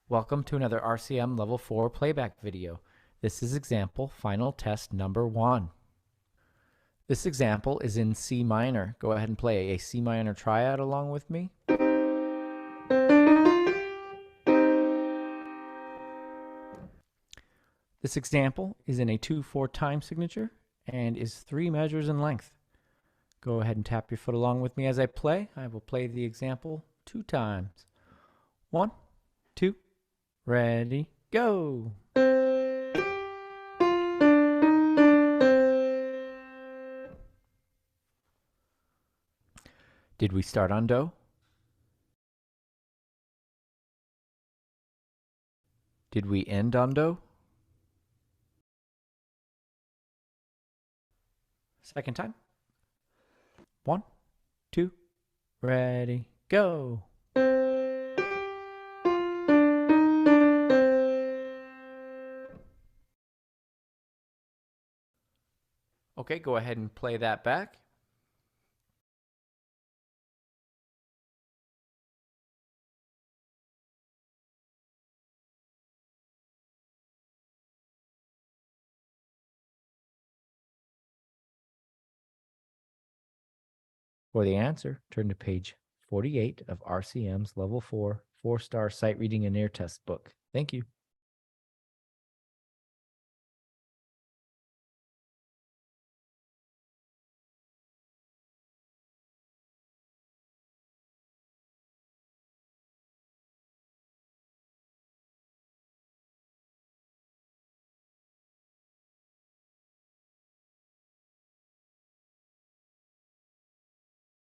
Welcome to another RCM Level 4 playback video. This is example final test number 1. This example is in C minor. Go ahead and play a C minor triad along with me. This example is in a 2/4 time signature and is 3 measures in length. Go ahead and tap your foot along with me as I play. I will play the example 2 times. 1, 2, ready, go! Did we start on Do? Did we end on Do? Second time. 1, 2, ready, go! Okay, go ahead and play that back. For the answer, turn to page 48 of RCM's Level 4 4-star Sight Reading and Ear Test book. Thank you.